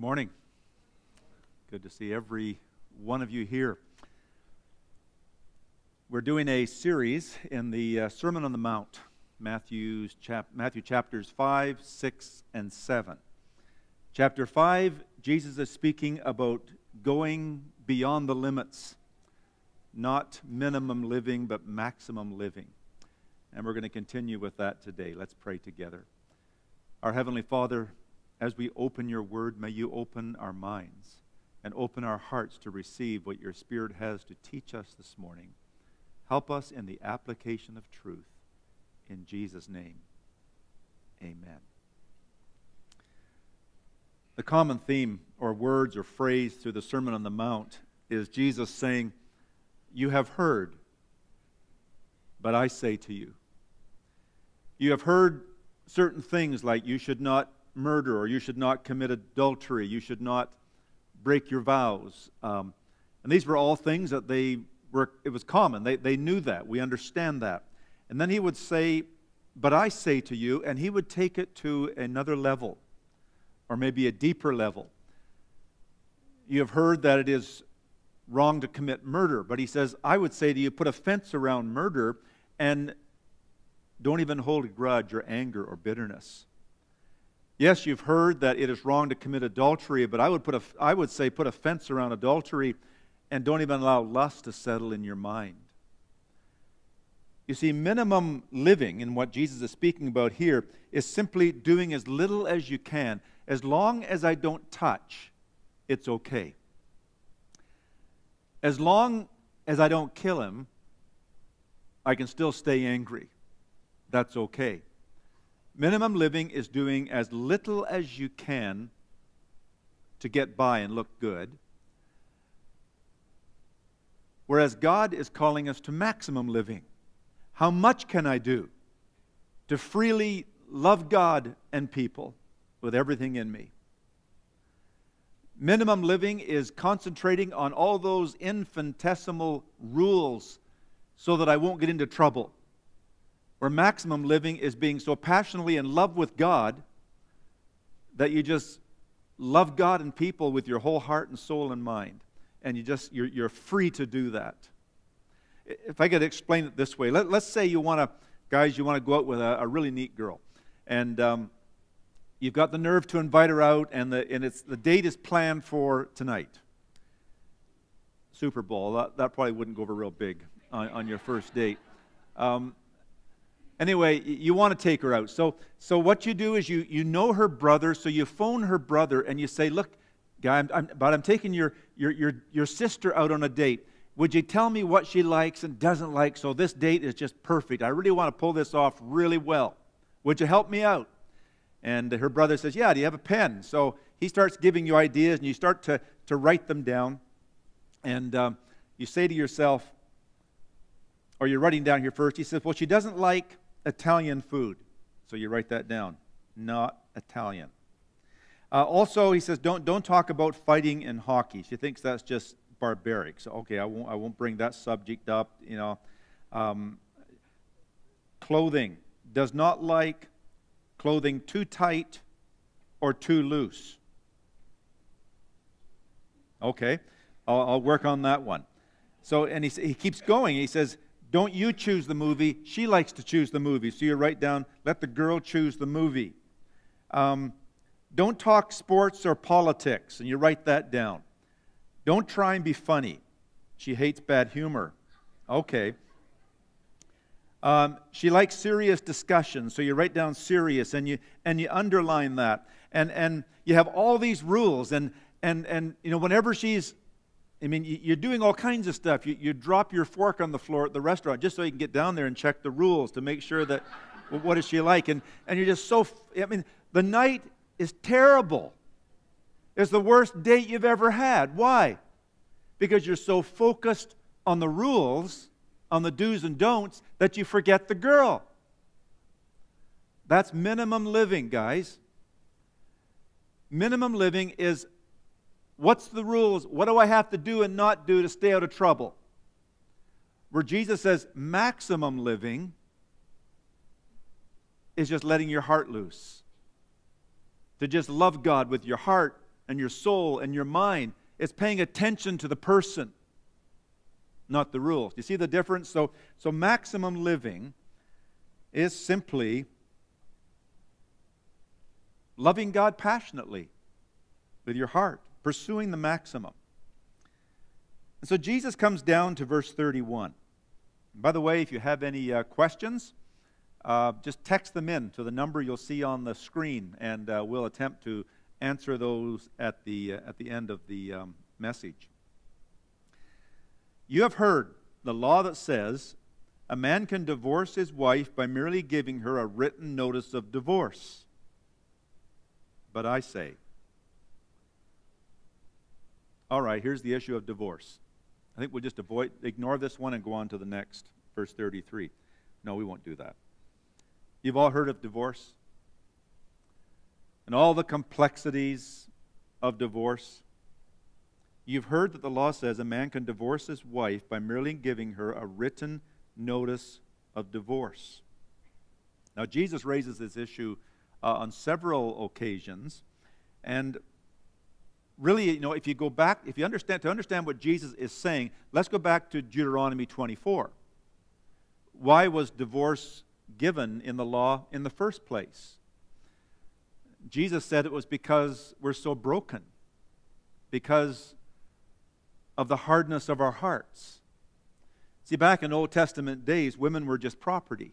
Morning. Good to see every one of you here. We're doing a series in the Sermon on the Mount, Matthew chapters 5, 6, and 7. Chapter 5, Jesus is speaking about going beyond the limits, not minimum living, but maximum living. And we're going to continue with that today. Let's pray together. Our Heavenly Father, as we open your word, may you open our minds and open our hearts to receive what your Spirit has to teach us this morning. Help us in the application of truth. In Jesus' name, amen. The common theme or words or phrase through the Sermon on the Mount is Jesus saying, "You have heard, but I say to you." You have heard certain things like you should not murder, or you should not commit adultery, you should not break your vows. And these were all things that it was common. They knew that. We understand that. And then he would say, "But I say to you," and he would take it to another level, or maybe a deeper level. You have heard that it is wrong to commit murder, but he says, "I would say to you, put a fence around murder and don't even hold a grudge or anger or bitterness. Yes, you've heard that it is wrong to commit adultery, but I would say put a fence around adultery and don't even allow lust to settle in your mind." You see, minimum living, in what Jesus is speaking about here, is simply doing as little as you can. As long as I don't touch, it's okay. As long as I don't kill him, I can still stay angry. That's okay. Minimum living is doing as little as you can to get by and look good. Whereas God is calling us to maximum living. How much can I do to freely love God and people with everything in me? Minimum living is concentrating on all those infinitesimal rules so that I won't get into trouble. Where maximum living is being so passionately in love with God that you just love God and people with your whole heart and soul and mind. And you're free to do that. If I could explain it this way, let's say you want to go out with a really neat girl. And you've got the nerve to invite her out, and the date is planned for tonight. Super Bowl, that probably wouldn't go over real big on your first date. Anyway, you want to take her out. So what you do is you know her brother, so you phone her brother and you say, "Look, guy, I'm taking your sister out on a date. Would you tell me what she likes and doesn't like, so this date is just perfect? I really want to pull this off really well. Would you help me out?" And her brother says, "Yeah, do you have a pen?" So he starts giving you ideas, and you start to write them down. And you say to yourself, or you're writing down here first, he says, "Well, she doesn't like Italian food." So you write that down. Not Italian. Also, he says, don't talk about fighting in hockey. She thinks that's just barbaric. So, okay, I won't bring that subject up. Clothing. Does not like clothing too tight or too loose. Okay, I'll work on that one. So, and he keeps going. He says, "Don't you choose the movie. She likes to choose the movie." So you write down, "Let the girl choose the movie." Don't talk sports or politics. And you write that down. Don't try and be funny. She hates bad humor. Okay. She likes serious discussion. So you write down serious, and you underline that. And you have all these rules. And whenever you're doing all kinds of stuff. You drop your fork on the floor at the restaurant just so you can get down there and check the rules to make sure that, well, what is she like? And you're just the night is terrible. It's the worst date you've ever had. Why? Because you're so focused on the rules, on the do's and don'ts, that you forget the girl. That's minimum living, guys. Minimum living is, what's the rules? What do I have to do and not do to stay out of trouble? Where Jesus says maximum living is just letting your heart loose. To just love God with your heart, and your soul and your mind. It's paying attention to the person, not the rules. You see the difference? So maximum living is simply loving God passionately with your heart, pursuing the maximum. And so Jesus comes down to verse 31. By the way, if you have any questions, just text them in to the number you'll see on the screen, and we'll attempt to answer those at the end of the message. You have heard the law that says a man can divorce his wife by merely giving her a written notice of divorce. But I say, all right, here's the issue of divorce. I think we'll just ignore this one and go on to the next, verse 33. No, we won't do that. You've all heard of divorce and all the complexities of divorce. You've heard that the law says a man can divorce his wife by merely giving her a written notice of divorce. Now, Jesus raises this issue on several occasions, and really, if you go back, to understand what Jesus is saying, let's go back to Deuteronomy 24. Why was divorce given in the law in the first place? Jesus said it was because we're so broken, because of the hardness of our hearts. See, back in Old Testament days, women were just property.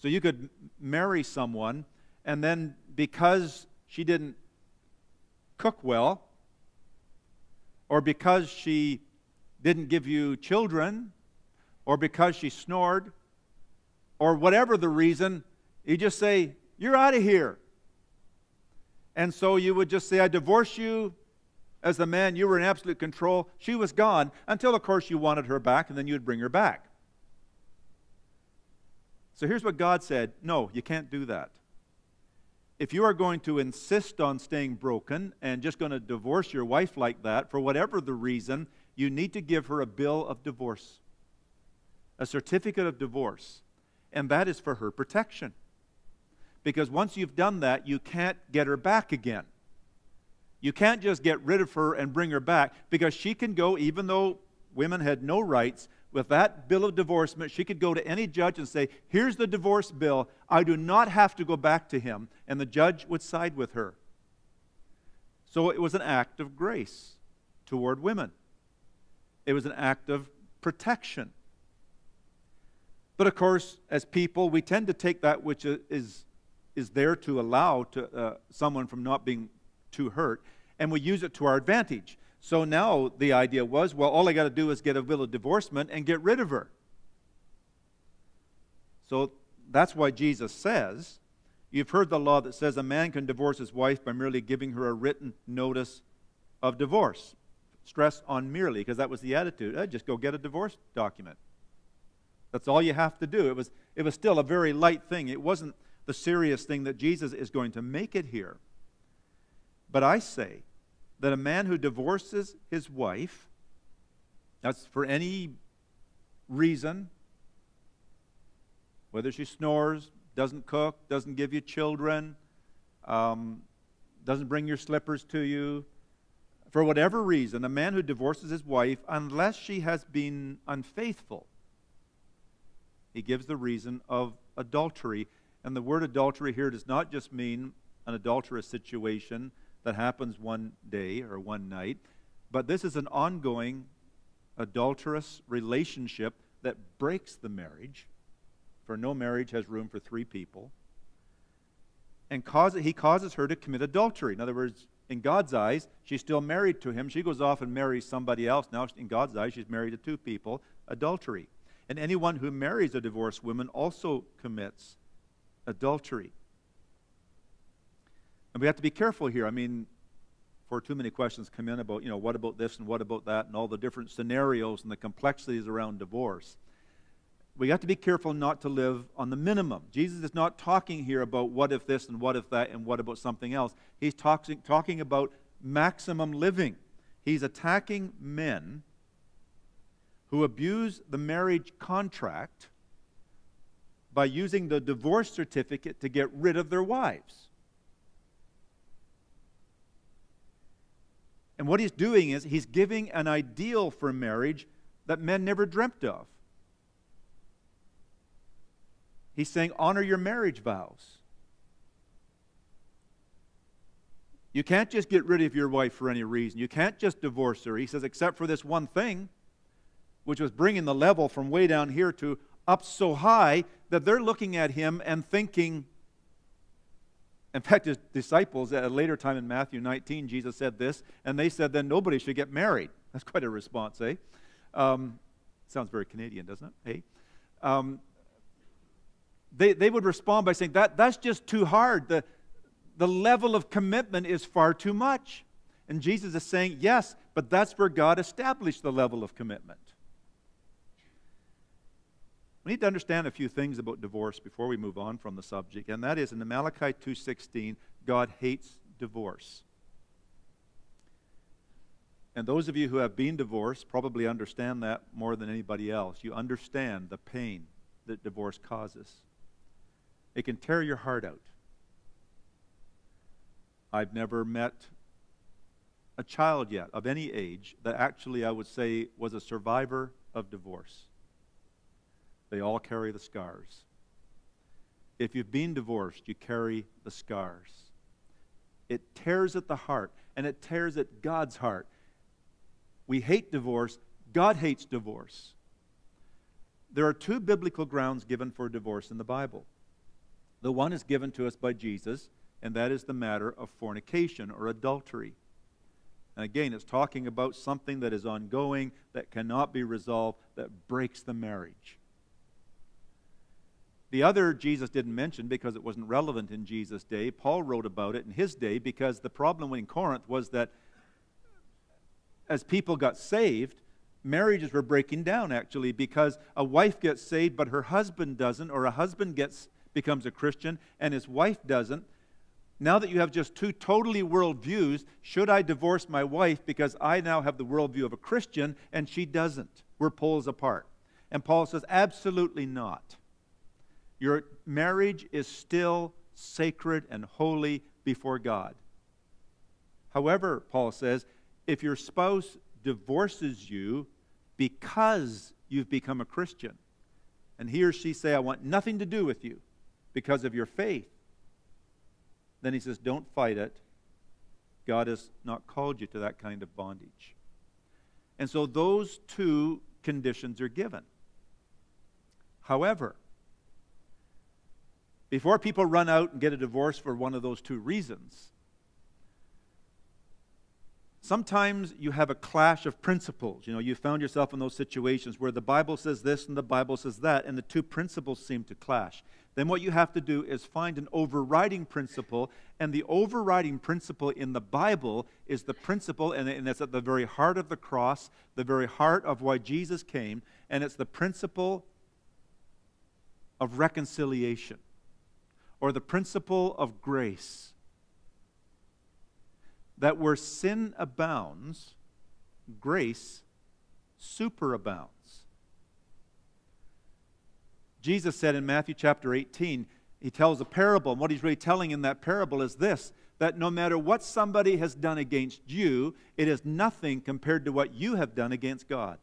So you could marry someone, and then because she didn't cook well, or because she didn't give you children, or because she snored, or whatever the reason, you just say, you're out of here. And so you would just say, I divorce you. As the man, you were in absolute control. She was gone until, of course, you wanted her back, and then you would bring her back. So here's what God said. No, you can't do that. If you are going to insist on staying broken and just going to divorce your wife like that, for whatever the reason, you need to give her a bill of divorce, a certificate of divorce, and that is for her protection. Because once you've done that, you can't get her back again. You can't just get rid of her and bring her back, because she can go, even though women had no rights, with that bill of divorcement, she could go to any judge and say, here's the divorce bill. I do not have to go back to him. And the judge would side with her. So it was an act of grace toward women. It was an act of protection. But of course, as people, we tend to take that which is there to allow someone from not being too hurt, and we use it to our advantage. So now the idea was, well, all I got to do is get a bill of divorcement and get rid of her. So that's why Jesus says, you've heard the law that says a man can divorce his wife by merely giving her a written notice of divorce. Stress on merely, because that was the attitude. Just go get a divorce document. That's all you have to do. It was still a very light thing. It wasn't the serious thing that Jesus is going to make it here. But I say that a man who divorces his wife, that's for any reason, whether she snores, doesn't cook, doesn't give you children, doesn't bring your slippers to you, for whatever reason, a man who divorces his wife, unless she has been unfaithful, he gives the reason of adultery. And the word adultery here does not just mean an adulterous situation that happens one day or one night, but this is an ongoing adulterous relationship that breaks the marriage, for no marriage has room for three people, and he causes her to commit adultery. In other words, in God's eyes, she's still married to him. She goes off and marries somebody else. Now, in God's eyes, she's married to two people. Adultery. And anyone who marries a divorced woman also commits adultery. And we have to be careful here. I mean, before too many questions come in about, what about this and what about that and all the different scenarios and the complexities around divorce. We have to be careful not to live on the minimum. Jesus is not talking here about what if this and what if that and what about something else. He's talking about maximum living. He's attacking men who abuse the marriage contract by using the divorce certificate to get rid of their wives. And what he's doing is he's giving an ideal for marriage that men never dreamt of. He's saying, honor your marriage vows. You can't just get rid of your wife for any reason. You can't just divorce her. He says, except for this one thing, which was bringing the level from way down here to up so high that they're looking at him and thinking. In fact, his disciples, at a later time in Matthew 19, Jesus said this, and they said, then nobody should get married. That's quite a response, eh? Sounds very Canadian, doesn't it? Eh? They would respond by saying, that's just too hard. The level of commitment is far too much. And Jesus is saying, yes, but that's where God established the level of commitment. We need to understand a few things about divorce before we move on from the subject, and that is in Malachi 2:16, God hates divorce. And those of you who have been divorced probably understand that more than anybody else. You understand the pain that divorce causes. It can tear your heart out. I've never met a child yet of any age that actually I would say was a survivor of divorce. They all carry the scars. If you've been divorced, you carry the scars. It tears at the heart, and it tears at God's heart. We hate divorce. God hates divorce. There are two biblical grounds given for divorce in the Bible. The one is given to us by Jesus, and that is the matter of fornication or adultery. And again, it's talking about something that is ongoing, that cannot be resolved, that breaks the marriage. The other Jesus didn't mention because it wasn't relevant in Jesus' day. Paul wrote about it in his day because the problem in Corinth was that as people got saved, marriages were breaking down actually because a wife gets saved but her husband doesn't, or a husband becomes a Christian and his wife doesn't. Now that you have just two totally worldviews, should I divorce my wife because I now have the worldview of a Christian and she doesn't? We're poles apart. And Paul says, absolutely not. Your marriage is still sacred and holy before God. However, Paul says, if your spouse divorces you because you've become a Christian, and he or she say, I want nothing to do with you because of your faith, then he says, don't fight it. God has not called you to that kind of bondage. And so those two conditions are given. However, before people run out and get a divorce for one of those two reasons, sometimes you have a clash of principles. You know, you found yourself in those situations where the Bible says this and the Bible says that, and the two principles seem to clash. Then what you have to do is find an overriding principle, and the overriding principle in the Bible is the principle, and it's at the very heart of the cross, the very heart of why Jesus came, and it's the principle of reconciliation, or the principle of grace. That where sin abounds, grace superabounds. Jesus said in Matthew chapter 18, he tells a parable, and what he's really telling in that parable is this, that no matter what somebody has done against you, it is nothing compared to what you have done against God.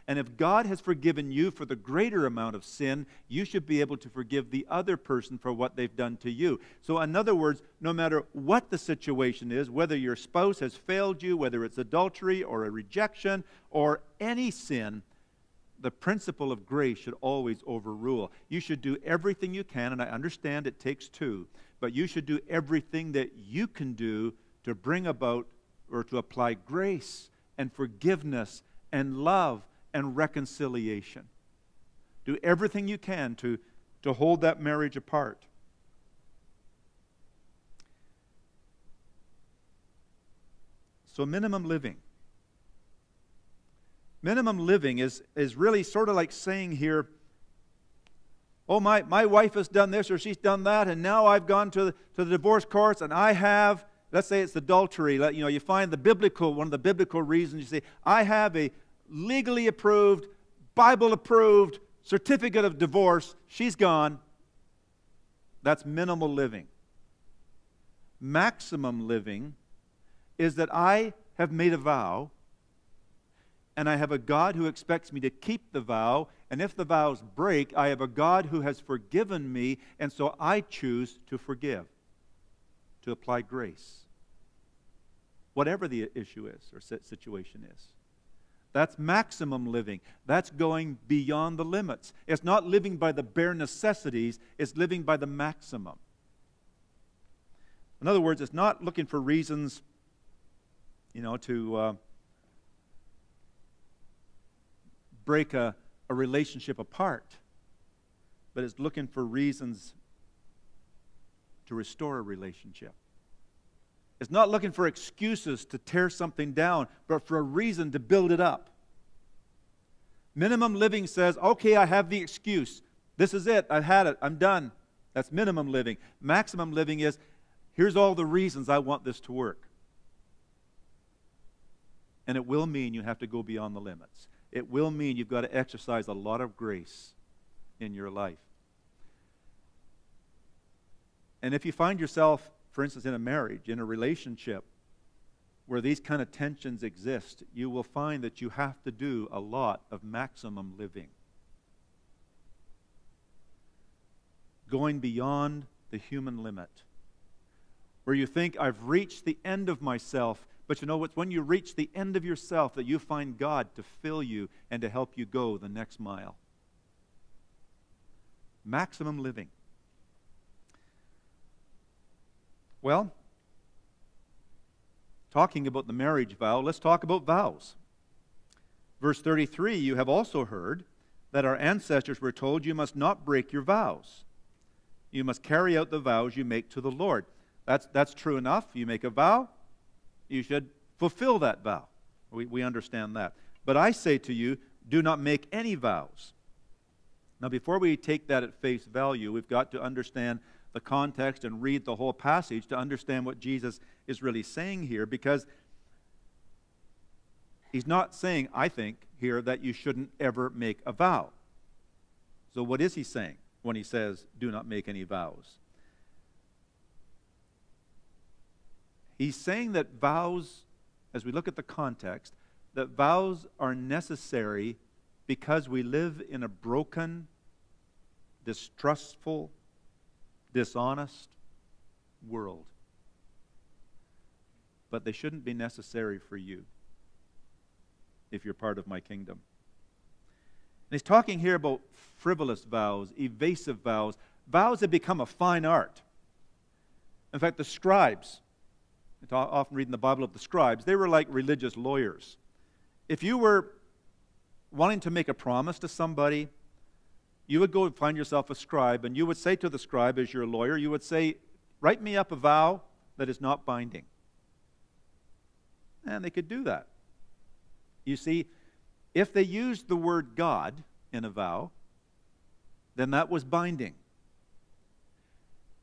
And if God has forgiven you for the greater amount of sin, you should be able to forgive the other person for what they've done to you. So in other words, no matter what the situation is, whether your spouse has failed you, whether it's adultery or a rejection or any sin, the principle of grace should always overrule. You should do everything you can, and I understand it takes two, but you should do everything that you can do to bring about or to apply grace and forgiveness and love and reconciliation. Do everything you can to hold that marriage apart. So minimum living. Minimum living is really sort of like saying here, oh, my wife has done this or she's done that, and now I've gone to the divorce courts and I have, let's say it's adultery. You know, you find one of the biblical reasons, you say, I have a legally approved, Bible approved certificate of divorce. She's gone. That's minimal living. Maximum living is that I have made a vow, and I have a God who expects me to keep the vow, and if the vows break, I have a God who has forgiven me, and so I choose to forgive, to apply grace. Whatever the issue is or situation is. That's maximum living. That's going beyond the limits. It's not living by the bare necessities, it's living by the maximum. In other words, it's not looking for reasons, to break a relationship apart, but it's looking for reasons to restore a relationship. It's not looking for excuses to tear something down, but for a reason to build it up. Minimum living says, okay, I have the excuse. This is it. I've had it. I'm done. That's minimum living. Maximum living is, here's all the reasons I want this to work. And it will mean you have to go beyond the limits. It will mean you've got to exercise a lot of grace in your life. And if you find yourself, for instance, in a marriage, in a relationship, where these kind of tensions exist, you will find that you have to do a lot of maximum living. Going beyond the human limit. Where you think, I've reached the end of myself, but it's when you reach the end of yourself that you find God to fill you and to help you go the next mile. Maximum living. Well, talking about the marriage vow, let's talk about vows. Verse 33, you have also heard that our ancestors were told you must not break your vows. You must carry out the vows you make to the Lord. That's true enough. You make a vow, you should fulfill that vow. We understand that. But I say to you, do not make any vows. Now, before we take that at face value, we've got to understand the context and read the whole passage to understand what Jesus is really saying here, because he's not saying, I think, here that you shouldn't ever make a vow. So what is he saying when he says, do not make any vows? He's saying that vows, as we look at the context, that vows are necessary because we live in a broken, distrustful, dishonest world. But they shouldn't be necessary for you if you're part of my kingdom. And he's talking here about frivolous vows, evasive vows. Vows have become a fine art. In fact, the scribes, I often read in the Bible of the scribes, they were like religious lawyers. If you were wanting to make a promise to somebody, you would go and find yourself a scribe, and you would say to the scribe, as your lawyer, you would say, write me up a vow that is not binding. And they could do that. You see, if they used the word God in a vow, then that was binding.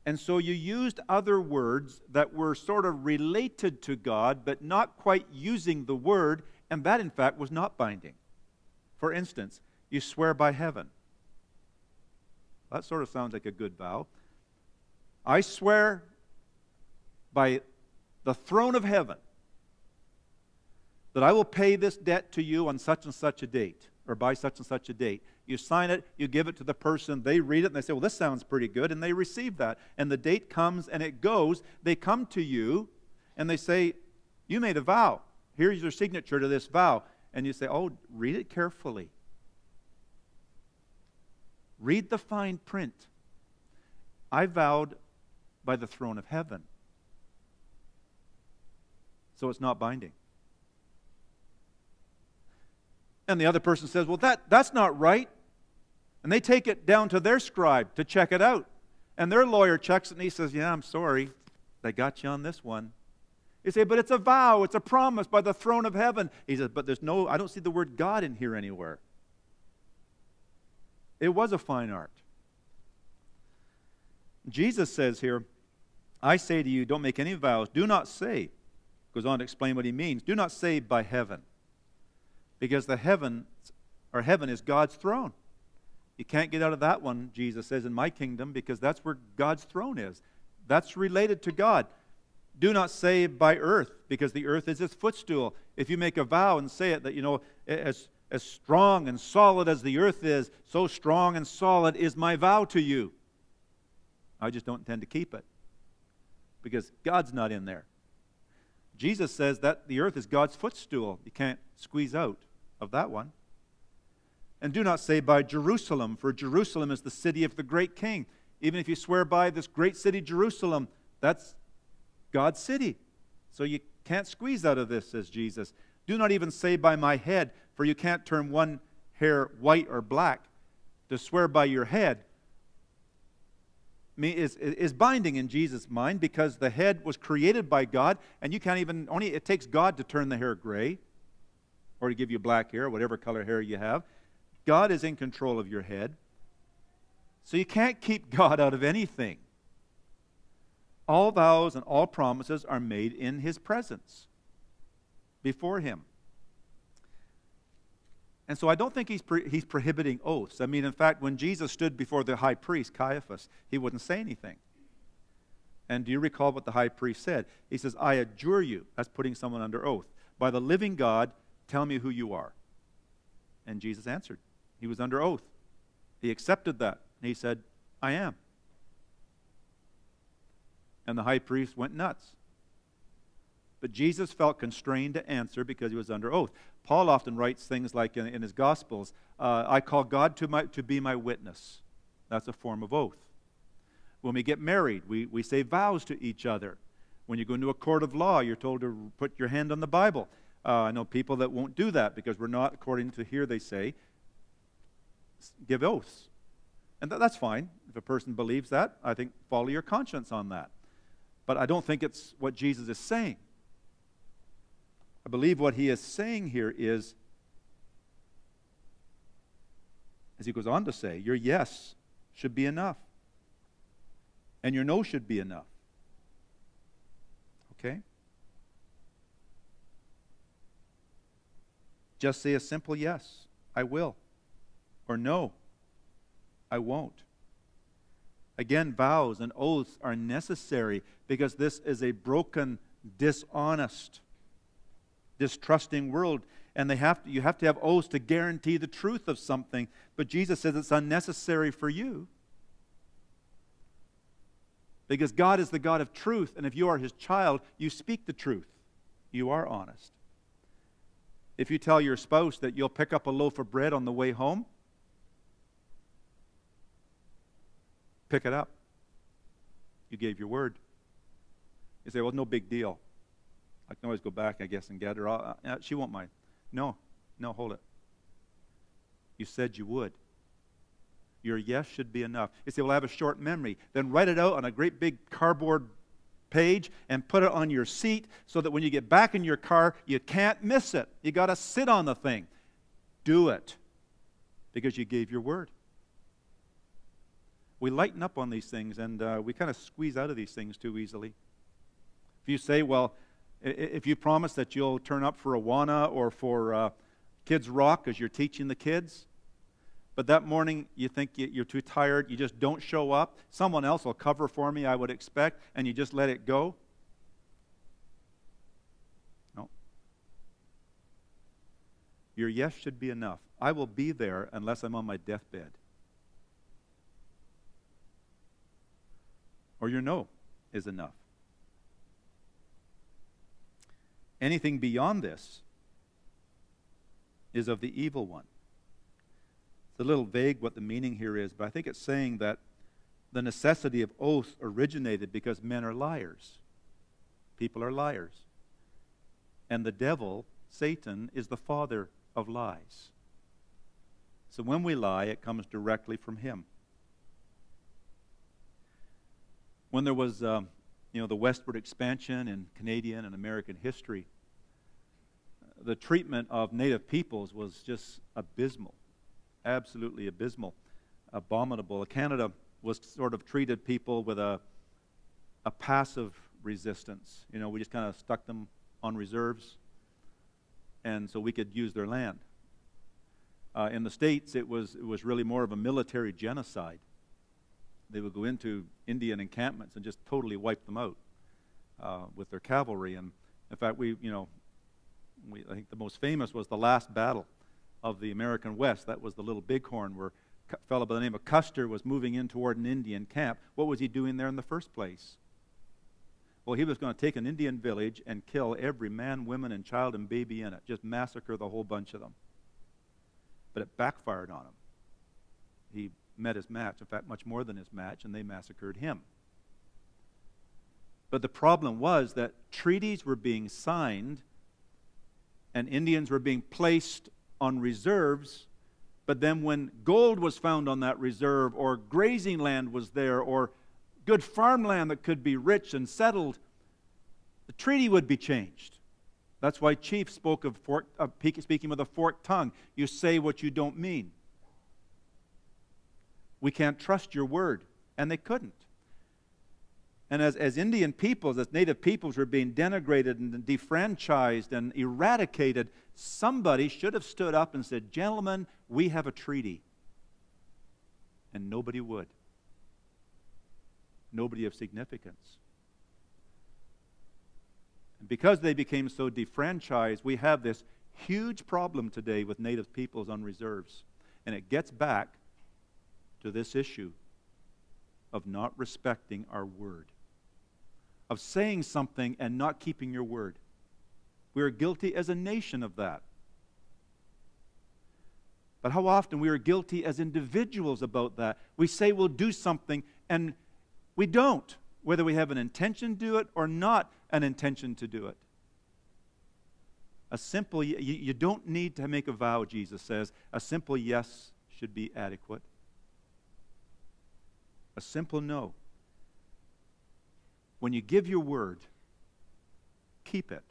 And so you used other words that were sort of related to God, but not quite using the word, and that, in fact, was not binding. For instance, you swear by heaven. That sort of sounds like a good vow. I swear by the throne of heaven that I will pay this debt to you on such and such a date, or by such and such a date. You sign it, you give it to the person, they read it, and they say, well, this sounds pretty good, and they receive that. And the date comes, and it goes. They come to you, and they say, you made a vow. Here's your signature to this vow. And you say, oh, read it carefully. Read the fine print. I vowed by the throne of heaven. So it's not binding. And the other person says, well, that's not right. And they take it down to their scribe to check it out. And their lawyer checks it, and he says, yeah, I'm sorry. They got you on this one. You say, but it's a vow. It's a promise by the throne of heaven. He says, but I don't see the word God in here anywhere. It was a fine art. Jesus says here, I say to you, don't make any vows. Do not say, goes on to explain what he means. Do not say by heaven. Because heaven is God's throne. You can't get out of that one, Jesus says, in my kingdom, because that's where God's throne is. That's related to God. Do not say by earth, because the earth is its footstool. If you make a vow and say it, that, as strong and solid as the earth is, so strong and solid is my vow to you. I just don't intend to keep it, because God's not in there. Jesus says that the earth is God's footstool. You can't squeeze out of that one. And do not say by Jerusalem, for Jerusalem is the city of the great king. Even if you swear by this great city, Jerusalem, that's God's city. So you can't squeeze out of this, says Jesus. Do not even say by my head, for you can't turn one hair white or black. To swear by your head is binding in Jesus' mind, because the head was created by God, and you can't even, it takes God to turn the hair gray or to give you black hair, whatever color hair you have. God is in control of your head. So you can't keep God out of anything. All vows and all promises are made in His presence, before Him. And so I don't think he's prohibiting oaths. I mean, in fact, when Jesus stood before the high priest, Caiaphas, he wouldn't say anything. And do you recall what the high priest said? He says, I adjure you, that's putting someone under oath, by the living God, tell me who you are. And Jesus answered. He was under oath. He accepted that. And he said, I am. And the high priest went nuts. But Jesus felt constrained to answer because he was under oath. Paul often writes things like in his Gospels, I call God to be my witness. That's a form of oath. When we get married, we say vows to each other. When you go into a court of law, you're told to put your hand on the Bible. I know people that won't do that because we're not, according to here they say, give oaths. And that's fine. If a person believes that, I think follow your conscience on that. But I don't think it's what Jesus is saying. I believe what he is saying here is, as he goes on to say, your yes should be enough. And your no should be enough. Okay? Just say a simple yes, I will. Or no, I won't. Again, vows and oaths are necessary because this is a broken, dishonest, distrusting world, and you have to have oaths to guarantee the truth of something. But Jesus says it's unnecessary for you because God is the God of truth, and if you are His child, you speak the truth. You are honest. If you tell your spouse that you'll pick up a loaf of bread on the way home, pick it up. You gave your word. You say, well, no big deal. I can always go back, I guess, and get her. She won't mind. No, hold it. You said you would. Your yes should be enough. You say, well, I have a short memory. Then write it out on a great big cardboard page and put it on your seat so that when you get back in your car, you can't miss it. You got to sit on the thing. Do it because you gave your word. We lighten up on these things, and we kind of squeeze out of these things too easily. If you say, well, if you promise that you'll turn up for Awana or for Kids Rock as you're teaching the kids, but that morning you think you're too tired, you just don't show up, someone else will cover for me, I would expect, and you just let it go. No. Your yes should be enough. I will be there unless I'm on my deathbed. Or your no is enough. Anything beyond this is of the evil one. It's a little vague what the meaning here is, but I think it's saying that the necessity of oaths originated because men are liars. People are liars. And the devil, Satan, is the father of lies. So when we lie, it comes directly from him. When there was the westward expansion in Canadian and American history, the treatment of native peoples was just abysmal, absolutely abysmal, abominable. Canada was sort of treated people with a passive resistance. We just kind of stuck them on reserves, and so we could use their land. In the States, it was really more of a military genocide. They would go into Indian encampments and just totally wipe them out. with their cavalry. And in fact, I think the most famous was the last battle of the American West. That was the Little Bighorn, where a fellow by the name of Custer was moving in toward an Indian camp. What was he doing there in the first place? Well, he was going to take an Indian village and kill every man, woman, and child and baby in it. Just massacre the whole bunch of them. But it backfired on him. He met his match, in fact, much more than his match, and they massacred him. But the problem was that treaties were being signed and Indians were being placed on reserves, but then when gold was found on that reserve, or grazing land was there, or good farmland that could be rich and settled, the treaty would be changed. That's why Chief spoke of speaking with a forked tongue. You say what you don't mean. We can't trust your word. And they couldn't. And as Indian peoples, as native peoples were being denigrated and defranchised and eradicated, somebody should have stood up and said, "Gentlemen, we have a treaty." And nobody would. Nobody of significance. And because they became so defranchised, we have this huge problem today with native peoples on reserves. And it gets back to this issue of not respecting our word, of saying something and not keeping your word. We are guilty as a nation of that. But how often we are guilty as individuals about that. We say we'll do something and we don't, whether we have an intention to do it or not an intention to do it. A simple, you don't need to make a vow, Jesus says. A simple yes should be adequate. A simple no. When you give your word, keep it.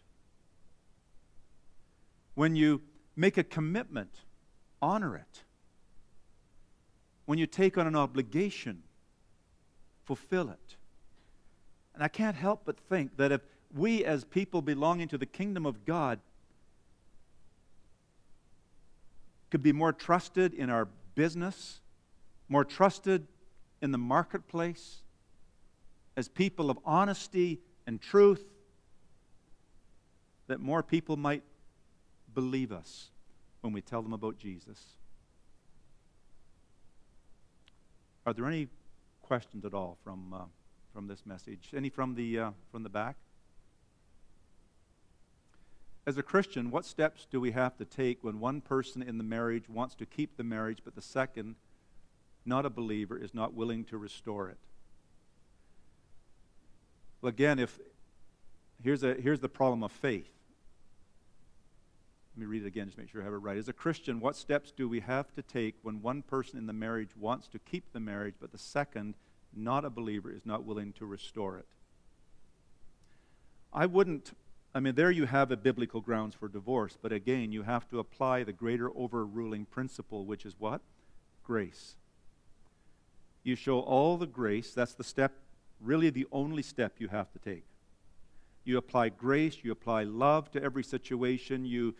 When you make a commitment, honor it. When you take on an obligation, fulfill it. And I can't help but think that if we as people belonging to the kingdom of God could be more trusted in our business, more trusted in the marketplace, as people of honesty and truth, that more people might believe us when we tell them about Jesus. Are there any questions at all from this message? Any from the back? As a Christian, what steps do we have to take when one person in the marriage wants to keep the marriage, but the second, not a believer, is not willing to restore it? Well, again, here's the problem of faith. Let me read it again just to make sure I have it right. As a Christian, what steps do we have to take when one person in the marriage wants to keep the marriage, but the second, not a believer, is not willing to restore it? There you have a biblical grounds for divorce, but again, you have to apply the greater overruling principle, which is what? Grace. You show all the grace. That's the step, really the only step you have to take. You apply grace, you apply love to every situation. You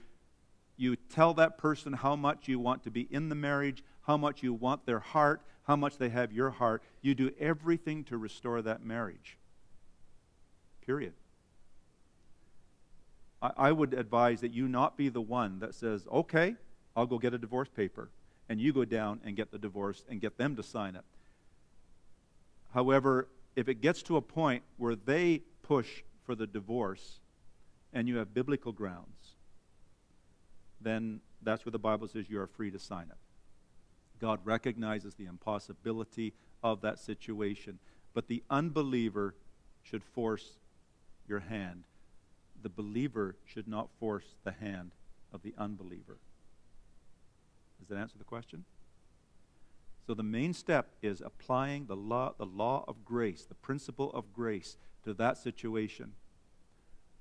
tell that person how much you want to be in the marriage, how much you want their heart, how much they have your heart. You do everything to restore that marriage. Period. I would advise that you not be the one that says, "Okay, I'll go get a divorce paper," and you go down and get the divorce and get them to sign it. However, if it gets to a point where they push for the divorce and you have biblical grounds, then that's where the Bible says you are free to sign it. God recognizes the impossibility of that situation, but the unbeliever should force your hand. The believer should not force the hand of the unbeliever. Does that answer the question? So the main step is applying the law of grace, the principle of grace, to that situation.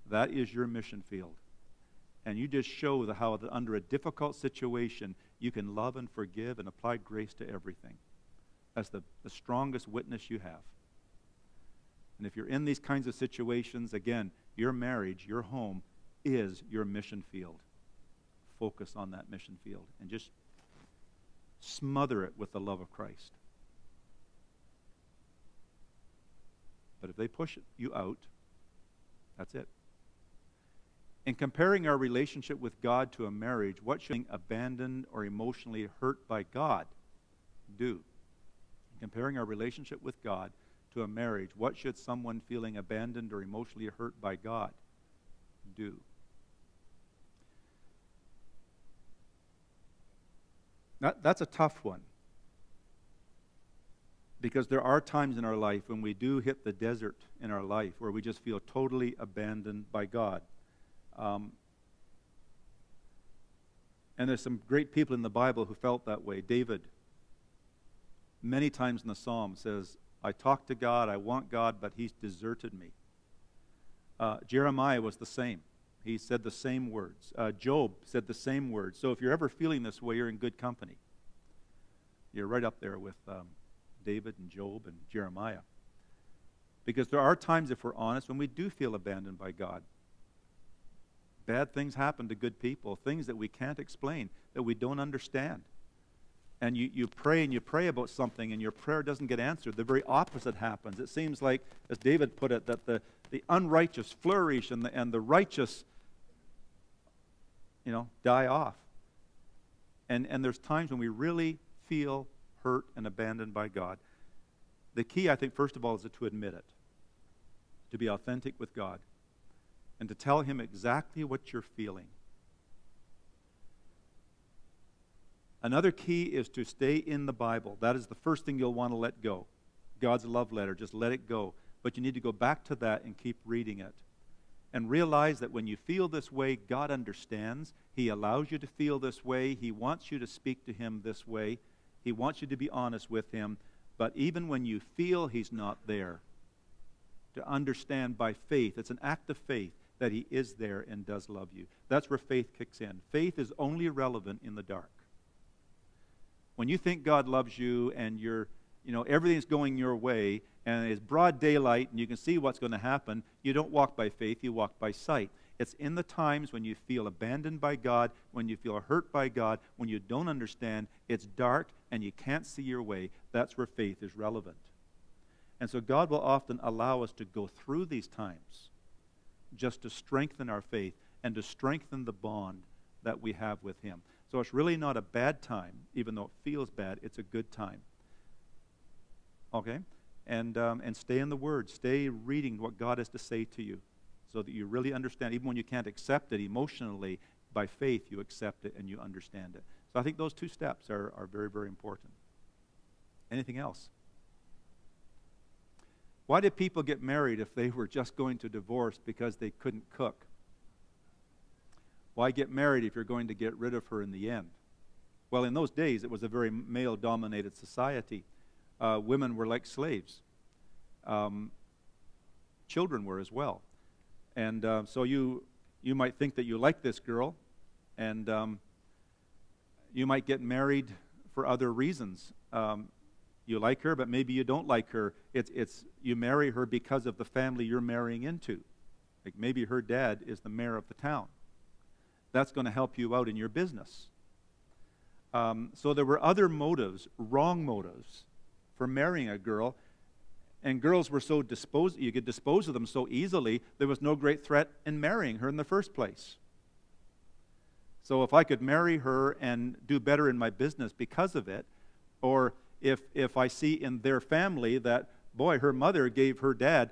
That is your mission field. And you just show how that under a difficult situation, you can love and forgive and apply grace to everything. That's the strongest witness you have. And if you're in these kinds of situations, again, your marriage, your home, is your mission field. Focus on that mission field and just smother it with the love of Christ. But if they push you out, That's it. In comparing our relationship with God to a marriage, what should abandoned or emotionally hurt by God do? In comparing our relationship with God to a marriage, what should someone feeling abandoned or emotionally hurt by God do? That's a tough one. Because there are times in our life when we do hit the desert in our life where we just feel totally abandoned by God. And there's some great people in the Bible who felt that way. David, many times in the Psalm, says, I talk to God, I want God, but he's deserted me. Jeremiah was the same. He said the same words. Job said the same words. So if you're ever feeling this way, you're in good company. You're right up there with David and Job and Jeremiah. Because there are times, if we're honest, when we do feel abandoned by God. Bad things happen to good people, things that we can't explain, that we don't understand. And you pray and you pray about something and your prayer doesn't get answered. The very opposite happens. It seems like, as David put it, that the unrighteous flourish and the righteous, die off. And there's times when we really feel hurt and abandoned by God. The key, I think, first of all, is to admit it. To be authentic with God. And to tell him exactly what you're feeling. Another key is to stay in the Bible. That is the first thing you'll want to let go. God's love letter, just let it go. But you need to go back to that and keep reading it. And realize that when you feel this way, God understands. He allows you to feel this way. He wants you to speak to him this way. He wants you to be honest with him. But even when you feel he's not there, to understand by faith, it's an act of faith, that he is there and does love you. That's where faith kicks in. Faith is only relevant in the dark. When you think God loves you and everything's going your way and it's broad daylight and you can see what's going to happen, you don't walk by faith, you walk by sight. It's in the times when you feel abandoned by God, when you feel hurt by God, when you don't understand, it's dark and you can't see your way. That's where faith is relevant. And so God will often allow us to go through these times just to strengthen our faith and to strengthen the bond that we have with him. So it's really not a bad time, even though it feels bad. It's a good time. Okay? And stay in the Word. Stay reading what God has to say to you so that you really understand. Even when you can't accept it emotionally, by faith you accept it and you understand it. So I think those two steps are very, very important. Anything else? Why did people get married if they were just going to divorce because they couldn't cook? Why get married if you're going to get rid of her in the end? Well, in those days, it was a very male-dominated society. Women were like slaves. Children were as well. And so you might think that you like this girl, and you might get married for other reasons. You like her, but maybe you don't like her. It's you marry her because of the family you're marrying into. Like maybe her dad is the mayor of the town. That's going to help you out in your business. So there were other motives, wrong motives, for marrying a girl. And girls were so you could dispose of them so easily, there was no great threat in marrying her in the first place. So if I could marry her and do better in my business because of it, or if I see in their family that, boy, her mother gave her dad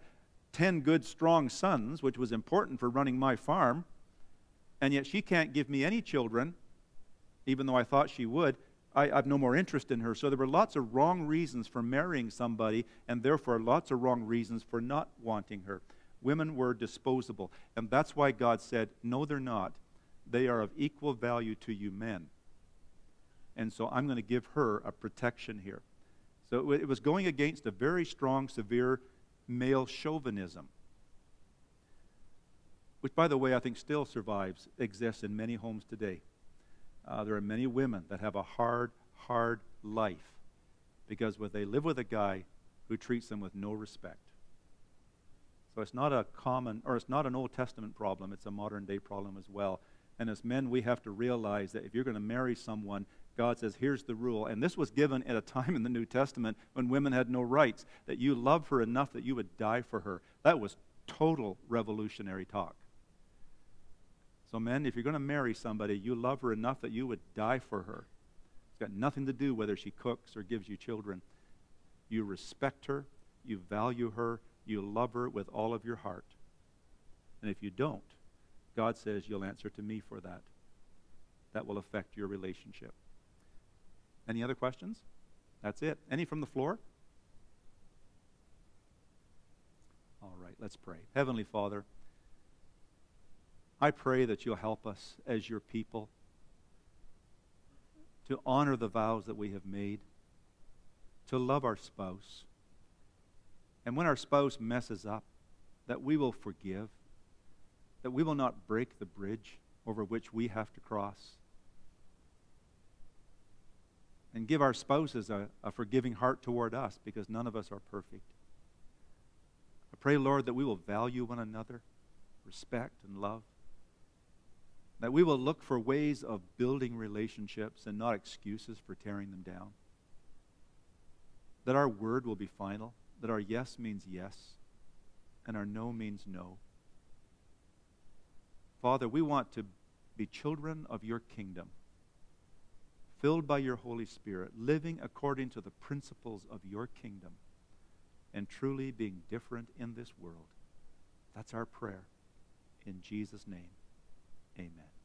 10 good, strong sons, which was important for running my farm, and yet she can't give me any children, even though I thought she would, I have no more interest in her. So there were lots of wrong reasons for marrying somebody, and therefore lots of wrong reasons for not wanting her. Women were disposable, and that's why God said, no, they're not. They are of equal value to you men. And so I'm going to give her a protection here. So it was going against a very strong, severe male chauvinism, which, by the way, I think still exists in many homes today. There are many women that have a hard, hard life because they live with a guy who treats them with no respect. So it's not it's not an Old Testament problem, it's a modern day problem as well. And as men, we have to realize that if you're going to marry someone, God says, here's the rule. And this was given at a time in the New Testament when women had no rights, that you love her enough that you would die for her. That was total revolutionary talk. So men, if you're going to marry somebody, you love her enough that you would die for her. It's got nothing to do whether she cooks or gives you children. You respect her, you value her, you love her with all of your heart. And if you don't, God says you'll answer to me for that. That will affect your relationship. Any other questions? That's it. Any from the floor? All right, let's pray. Heavenly Father, I pray that you'll help us as your people to honor the vows that we have made, to love our spouse. And when our spouse messes up, that we will forgive, that we will not break the bridge over which we have to cross. And give our spouses a forgiving heart toward us, because none of us are perfect. I pray, Lord, that we will value one another, respect and love. That we will look for ways of building relationships and not excuses for tearing them down. That our word will be final, that our yes means yes, and our no means no. Father, we want to be children of your kingdom, filled by your Holy Spirit, living according to the principles of your kingdom, and truly being different in this world. That's our prayer. In Jesus' name, amen.